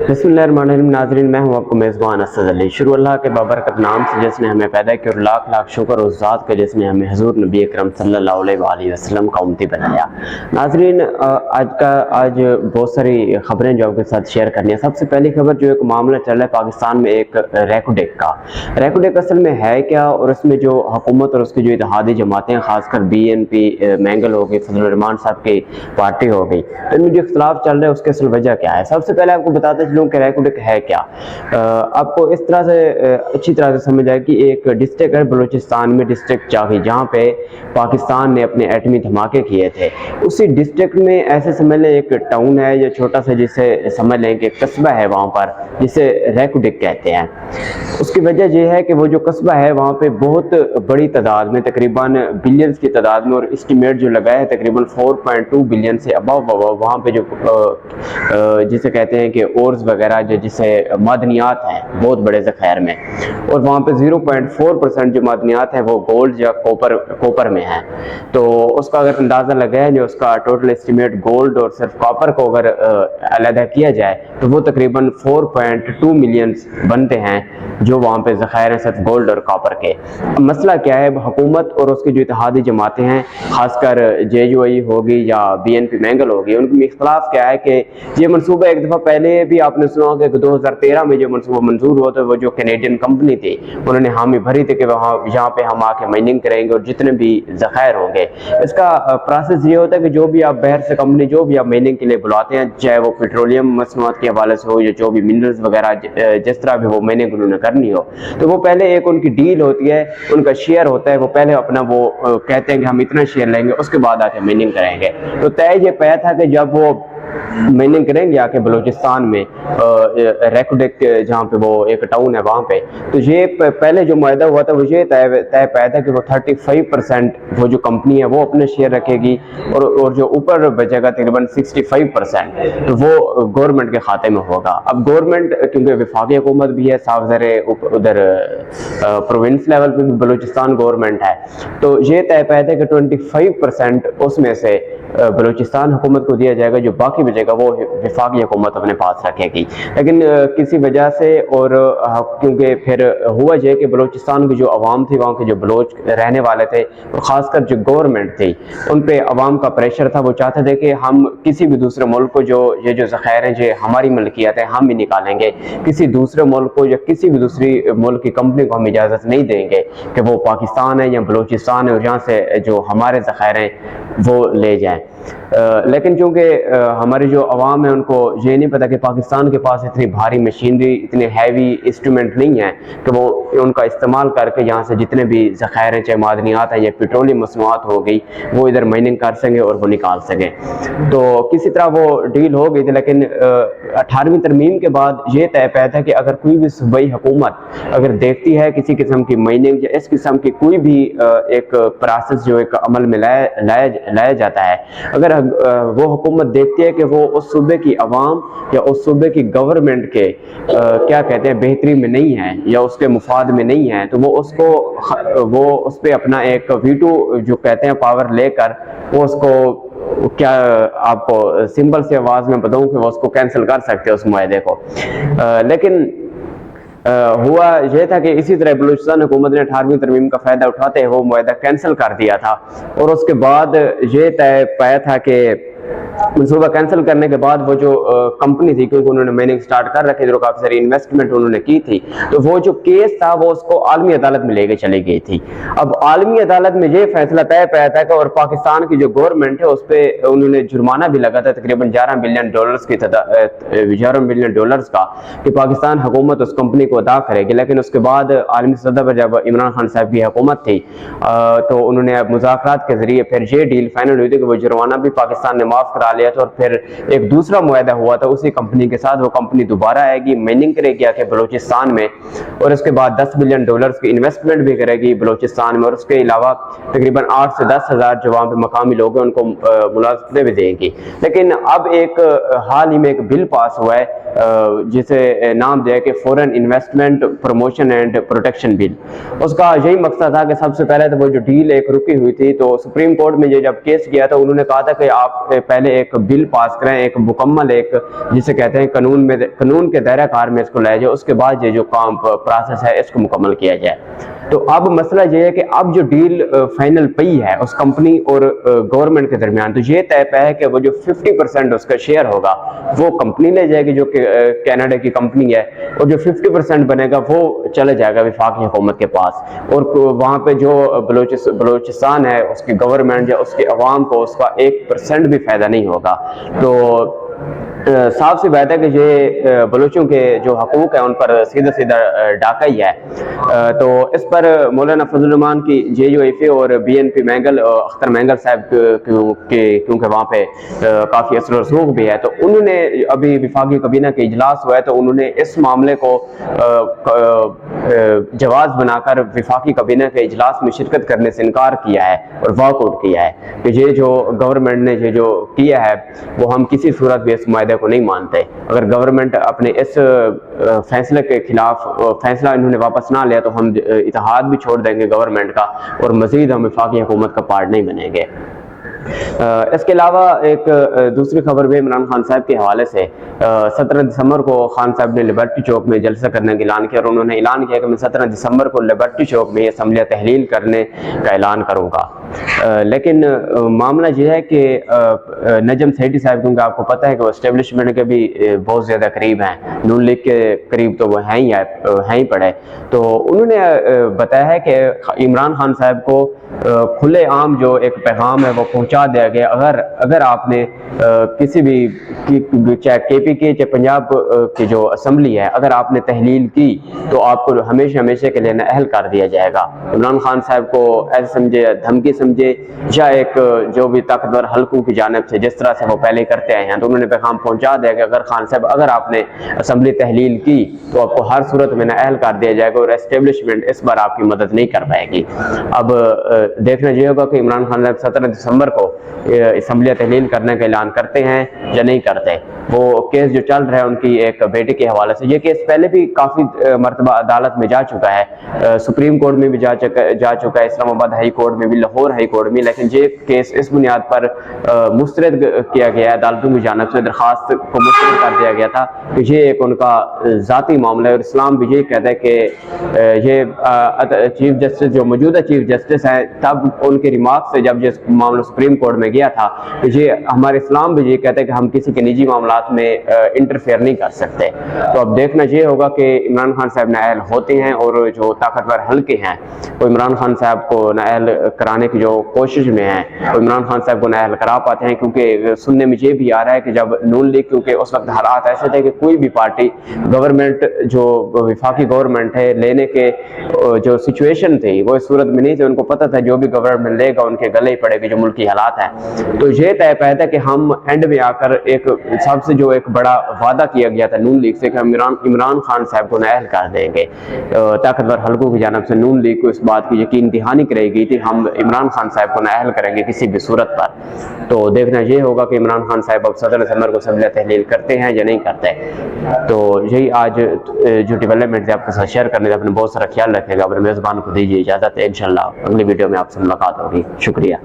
बिस्मिल्लाहिर्रहमानिर्रहीम। नाज़रीन, मैं हूँ आपको मेज़बान असद अली। शुरू अल्लाह के बाबरकत नाम से जिसने हमें पैदा किया और लाख लाख शुक्र उस ज़ात का जिसने हमें हुज़ूर नबी अकरम सल्लल्लाहु अलैहि वसल्लम का उम्मती बनाया। नाज़रीन, आज बहुत सारी ख़बरें जो आपके साथ शेयर करनी है। सबसे पहली खबर जो एक मामला चल रहा है पाकिस्तान में एक रैकोडेक का। रैकोडेक असल में है क्या, और उसमें जो हुकूमत और उसकी जो इत्तेहादी जमातें, खासकर BNP मैंगल हो गई, फजल रहमान साहब की पार्टी हो गई, तो इनमें जो इख्तलाफ चल रहा है उसकी असल वजह क्या है। सबसे पहले आपको बताते चलूं कि रैकोडेक है क्या। आपको इस तरह से अच्छी तरह से समझ आए कि एक डिस्ट्रिक्ट है बलूचिस्तान में, डिस्ट्रिक्ट चाही, जहाँ पे पाकिस्तान ने अपने एटमी धमाके किए थे। उसी डिस्ट्रिक्ट में ऐसे समझ लें एक टाउन है या छोटा सा, जिसे समझ लें कि कस्बा है वहाँ पर, जिसे रैकोडेक कहते हैं। उसकी वजह यह है कि वो जो कस्बा है वहाँ पे बहुत बड़ी तादाद में, तकरीबन बिलियंस की तादाद में, और एस्टिमेट जो लगाया है तकरीबन 4.2 बिलियन से अबव वहाँ पे जो जिसे कहते हैं कि ओर्स वगैरह जिसे मादनियात हैं बहुत बड़े ज़ख़ायर में, और वहाँ पे 0.4% जो मादनियात हैं वो गोल्ड या कॉपर में है। तो उसका अगर अंदाज़ा लगाया जो उसका टोटल एस्टिमेट गोल्ड और सिर्फ कॉपर को अगर अलहदा किया जाए तो वो तकरीबन 4.2 मिलियन बनते हैं जो वहाँ पे ज़ख़ायर हैं सिर्फ गोल्ड और कॉपर के। मसला क्या है, हुकूमत और उसकी जो इत्तेहादी जमातें हैं, खासकर JUI होगी या BNP मैंगल होगी, उनमें इख्तलाफ क्या है कि ये मनसूबा एक दफ़ा पहले भी आपने सुना होगा कि 2013 में जो मनसूबा मंजूर हुआ था, वो जो कैनेडियन कंपनी थी उन्होंने हामी भरी थी कि वहाँ यहाँ पे हम आके माइनिंग करेंगे और जितने भी ज़ख़ायर होंगे। इसका प्रोसेस ये होता है कि जो भी आप बाहर से कंपनी जो भी आप माइनिंग के लिए बुलाते हैं, चाहे वो पेट्रोलियम मसनूआत के हवाले से हो या जो भी मिनरल्स वगैरह, जिस तरह भी वो माइनिंग उन्होंने करनी हो, तो वो पहले एक उनकी डील होती है, उनका शेयर होता है। वो पहले अपना वो कहते हैं कि हम इतना शेयर लेंगे, उसके बाद आके माइनिंग करेंगे। तो तय ये पाया था कि जब वो माइनिंग करेंगे आके बलूचिस्तान में, रैकोडेक जहाँ पे वो एक टाउन है वहाँ पे, तो ये पहले जो मुआहदा हुआ था वो ये तय पाया था कि वो 35% वो जो कंपनी है वो अपने शेयर रखेगी, और जो ऊपर बचेगा तकरीबन 65% तो वो गवर्नमेंट के खाते में होगा। अब गवर्नमेंट क्योंकि वफाकी हुकूमत भी है, साफ ज़रे उधर प्रोविंस लेवल पे भी बलूचिस्तान गवर्नमेंट है, तो ये तय पाया था कि 25% उसमें से बलूचिस्तान हुकूमत को दिया जाएगा, जो बाकी बचेगा वो वफाकी हुकूमत अपने पास रखेगी। लेकिन किसी वजह से, और क्योंकि फिर हुआ ये कि बलूचिस्तान की जो अवाम थी, वहाँ के जो बलोच रहने वाले थे, और ख़ासकर जो गवर्नमेंट थी, उन पे अवाम का प्रेशर था। वो चाहते थे कि हम किसी भी दूसरे मुल्क को जो ज़ख़ायर हैं, जो हमारी मलकियत है, हम ही निकालेंगे, किसी दूसरे मुल्क को या किसी भी दूसरी मुल्क की कंपनी को हम इजाज़त नहीं देंगे कि वो पाकिस्तान है या बलूचिस्तान है और यहाँ से जो हमारे ज़ख़ायर हैं वो ले जाएं। लेकिन चूँकि हमारी जो अवाम है उनको ये नहीं पता कि पाकिस्तान के पास इतनी भारी मशीनरी, इतने हैवी इंस्ट्रूमेंट नहीं है कि वो उनका इस्तेमाल करके यहाँ से जितने भी ज़ख़ायर हैं, चाहे मादनियात हैं या पेट्रोलियम मसनूआत हो गई, वो इधर माइनिंग कर सकें और वो निकाल सकें। तो किसी तरह वो डील हो गई थी। लेकिन 18वीं तरमीम के बाद ये तय पाया था कि अगर कोई भी सूबाई हुकूमत अगर देखती है किसी किस्म की माइनिंग या इस किस्म की कोई भी एक प्रोसेस जो एक अमल में लाया जाता है, अगर वो हुकूमत देखती है कि वो उस सूबे की अवाम या उस सूबे की गवर्नमेंट के क्या कहते हैं बेहतरी में नहीं है या उसके मुफाद में नहीं है, तो वो उस पर अपना एक वीटो जो कहते हैं पावर लेकर वो उसको, क्या आपको सिंपल से आवाज़ में बताऊं कि वो उसको कैंसिल कर सकते हैं उस मुआहदे को। लेकिन हुआ यह था कि इसी तरह बलूचिस्तान हुकूमत ने 18वीं तरमीम का फ़ायदा उठाते वो मुआहदा कैंसिल कर दिया था, और उसके बाद ये तय पाया था कि मनसूबा कैंसिल करने के बाद वो जो कंपनी थी, क्योंकि उन्होंने माइनिंग स्टार्ट कर रखी थी, काफ़ी सारी इन्वेस्टमेंट उन्होंने की थी, तो वो जो केस था वो उसको आलमी अदालत में लेके चली गई थी। अब आलमी अदालत में ये फैसला तय पाया था कि, और पाकिस्तान की जो गवर्नमेंट है उस पर उन्होंने जुर्माना भी लगा था तकरीबन $11 बिलियन का, कि पाकिस्तान हुकूमत उस कंपनी को अदा करेगी। लेकिन उसके बाद आलमी सतह पर जब इमरान खान साहब की हुकूमत थी तो उन्होंने मुज़ाकरात के जरिए फिर ये डील फाइनल हुई थी कि वो जुर्माना भी पाकिस्तान ने माफ़ करा लिया था, और फिर एक दूसरा मुआहदा हुआ था उसी कंपनी के साथ। वो कंपनी दोबारा आएगी, माइनिंग करेगी आके बलूचिस्तान में, और उसके बाद $10 बिलियन की इन्वेस्टमेंट भी करेगी बलूचिस्तान में, और उसके अलावा तकरीबन 8 से 10 हज़ार जो वहाँ पे मकामी लोग हैं उनको मुलाज़मतें भी देंगी। लेकिन अब एक हाल ही में एक बिल पास हुआ है जिसे नाम दिया कि foreign investment promotion and protection bill. उसका यही मकसद था कि सबसे पहले तो वो जो डील एक रुकी हुई थी, तो सुप्रीम कोर्ट में ये जब केस किया था उन्होंने कहा था कि आप पहले एक बिल पास करें, एक मुकम्मल एक जिसे कहते हैं कानून के दायरा कार में इसको लाया जाए, उसके बाद ये जो काम प्रोसेस है इसको मुकम्मल किया जाए। तो अब मसला ये है कि अब जो डील फाइनल पई है उस कंपनी और गवर्नमेंट के दरमियान, तो ये तय है कि वो जो 50% उसका शेयर होगा वो कंपनी ले जाएगी जो कि कनाडा की कंपनी है, और जो 50% बनेगा वो चले जाएगा वफाकी हुकूमत के पास, और वहाँ पे जो बलूचिस्तान है उसकी गवर्नमेंट या उसकी अवाम को उसका 1% भी फ़ायदा नहीं होगा। तो साफ सी बात है कि ये बलूचों के जो हकूक़ हैं उन पर सीधा सीधा डाका ही है। तो इस पर मौलाना फजल रहमान की JUIF और BNP मैंगल, अख्तर मैंगल साहब क्योंकि वहाँ पे काफ़ी असर और रसूख भी है, तो उन्होंने अभी वफाकी काबीना के इजलास हुआ है तो उन्होंने इस मामले को जवाज़ बनाकर वफाकी काबीना के इजलास में शिरकत करने से इनकार किया है और वॉकआउट किया है कि ये जो गवर्नमेंट ने ये जो किया है वो हम किसी सूरत भी इस मायदे को नहीं मानते। अगर गवर्नमेंट अपने इस फैसले के खिलाफ फैसला इन्होंने वापस ना लिया तो हम इत्तेहाद भी छोड़ देंगे गवर्नमेंट का, और मज़ीद हम वफाकी हुकूमत का पार्ट नहीं बनेंगे। इसके अलावा एक दूसरी खबर भी इमरान खान साहब के हवाले से 17 दिसंबर को खान साहब ने लिबर्टी चौक में जलसा करने का ऐलान किया, और उन्होंने ऐलान किया कि मैं 17 दिसंबर को लिबर्टी चौक में असम्बली तहलील करने का ऐलान करूँगा। लेकिन मामला यह है कि नजम सेठी साहब, क्योंकि आपको पता है कि वो इस्टेब्लिशमेंट के भी बहुत ज़्यादा करीब हैं, नून लीग के करीब तो वो हैं ही पड़े, तो उन्होंने बताया है कि इमरान खान साहब को खुले आम जो एक पैगाम है वो पहुंचा दिया गया। अगर आपने किसी भी चाहे KPK चाहे पंजाब की जो असम्बली है, अगर आपने तहलील की तो आपको हमेशा के लिए नाअहल कर दिया जाएगा। इमरान खान साहब को ऐसे समझे, धमकी समझे, या एक जो भी ताकतवर हल्कों की जानिब से जिस तरह से वो पहले करते आए हैं, तो उन्होंने पैगाम पहुंचा दिया कि अगर खान साहब अगर आपने असम्बली तहलील की तो आपको हर सूरत में नाअहल कर दिया जाएगा और एस्टेब्लिशमेंट इस बार आपकी मदद नहीं कर पाएगी। अब देखना ये होगा कि इमरान खान साहब 17 दिसंबर को असम्बली तहलील करने का ऐलान करते हैं या नहीं करते। वो केस जो चल रहा है उनकी एक बेटे के हवाले से, ये केस पहले भी काफ़ी मरतबा अदालत में जा चुका है, सुप्रीम कोर्ट में भी जा चुका है, इस्लामाबाद हाई कोर्ट में भी, लाहौर हाई कोर्ट में, लेकिन ये केस इस बुनियाद पर मुस्तरद किया गया है, अदालतों की जानिब से दरखास्त को मुस्तरद कर दिया गया था कि ये एक उनका ज़ाती मामला है, और इस्लाम भी ये कहता है कि ये चीफ जस्टिस जो मौजूदा चीफ जस्टिस हैं, तब उनके रिमार्क से जब ये मामला सुप्रीम कोर्ट में गया था, तो ये हमारे इस्लाम भी ये कहते हैं कि हम किसी के निजी मामलात में इंटरफेयर नहीं कर सकते। तो अब देखना ये होगा कि इमरान खान साहब नाअहल होते हैं, और जो ताकतवर हल्के हैं वो इमरान खान साहब को नाअहल कराने की जो कोशिश में हैं वो इमरान खान साहब को नाअहल करा पाते हैं, क्योंकि सुनने में ये भी आ रहा है कि जब नून लीग, क्योंकि उस वक्त हालात ऐसे थे कि कोई भी पार्टी गवर्नमेंट जो वफाकी गवर्नमेंट है लेने के जो सिचुएशन थी वो इस सूरत में नहीं थी, उनको पता था जो भी गवर्नमेंट लेगा उनके गले ही पड़ेगी जो मुल्की हालात हैं। तो ये तय पाया था कि हम एंड में आकर एक सबसे जो एक बड़ा वादा किया गया था नून लीग से कि हम इमरान खान साहब को नाअहल कर देंगे। ताकतवर हल्कों की जानिब से नून लीग को इस बात की यकीन दहानी कराई गई थी हम इमरान खान साहब को नाअहल करेंगे किसी भी सूरत पर। तो देखना ये होगा कि इमरान खान साहब अब 17 दिसंबर को असम्बली तहलील करते हैं या नहीं करते। तो यही आज जो डेवलपमेंट है आपके साथ शेयर करने का, अपने बहुत सारा ख्याल रखेगा, अपने मेज़बान को दीजिए इजाज़त है। इंशाल्लाह अगली वीडियो में आपसे मुलाकात होगी। शुक्रिया।